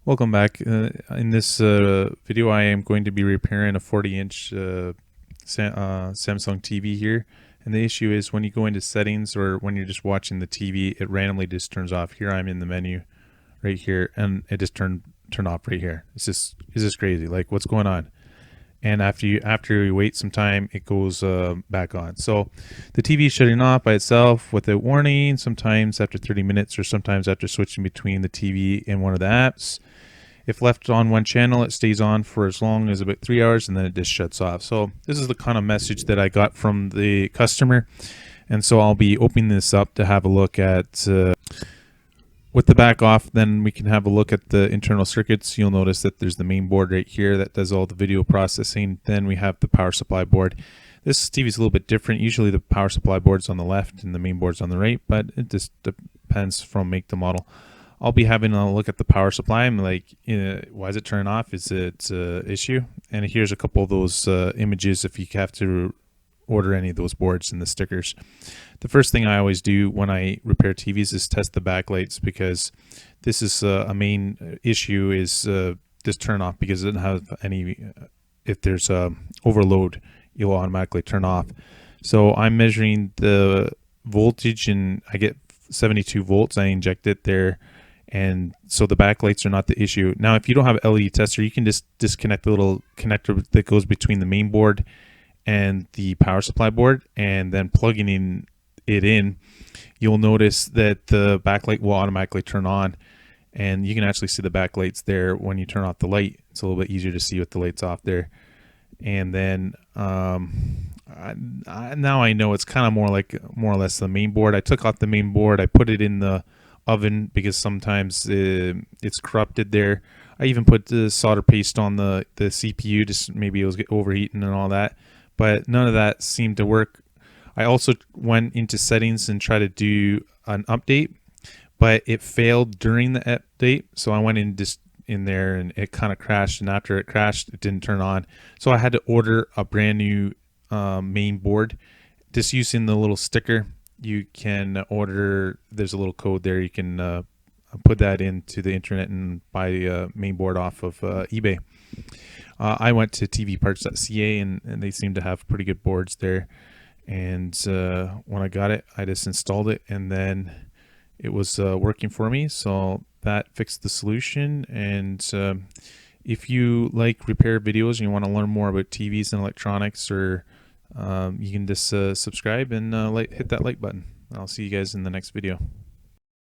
Welcome back. In this video, I am going to be repairing a 40-inch Samsung TV here. And the issue is when you go into settings or when you're just watching the TV, it randomly just turns off. Here I'm in the menu right here, and it just turned off right here. It's just crazy. Like, what's going on? And after you wait some time, it goes back on. So the TV is shutting off by itself without warning, sometimes after 30 minutes or sometimes after switching between the TV and one of the apps. If left on one channel, it stays on for as long as about 3 hours, and then it just shuts off. So this is the kind of message that I got from the customer. And so I'll be opening this up to have a look at with the back off. Then we can have a look at the internal circuits. You'll notice that there's the main board right here that does all the video processing. Then we have the power supply board. This TV is a little bit different. Usually the power supply board's on the left and the main board's on the right, but it just depends from make to model. I'll be having a look at the power supply. I'm like, why is it turning off? Is it issue? And here's a couple of those images if you have to order any of those boards and the stickers. The first thing I always do when I repair TVs is test the backlights, because this is a main issue is this turn off, because it doesn't have any, if there's overload, you'll automatically turn off. So I'm measuring the voltage and I get 72 volts. I inject it there. And so the backlights are not the issue. Now, if you don't have an LED tester, you can just disconnect the little connector that goes between the main board and the power supply board, and then plugging it in, you'll notice that the backlight will automatically turn on, and you can actually see the backlights there when you turn off the light. It's a little bit easier to see with the lights off there. And then now I know it's kind of more or less the main board. I took off the main board, I put it in the oven because sometimes it's corrupted there. I even put the solder paste on the CPU, just maybe it was overheating and all that, but none of that seemed to work. I also went into settings and tried to do an update, but it failed during the update. So I went in there and it kind of crashed, and after it crashed, it didn't turn on. So I had to order a brand new main board. Just using the little sticker, you can order, there's a little code there, you can put that into the internet and buy a main board off of eBay. I went to tvparts.ca and they seem to have pretty good boards there. And when I got it, I just installed it, and then it was working for me. So that fixed the solution. And if you like repair videos and you want to learn more about TVs and electronics, or you can just subscribe and hit that like button. I'll see you guys in the next video.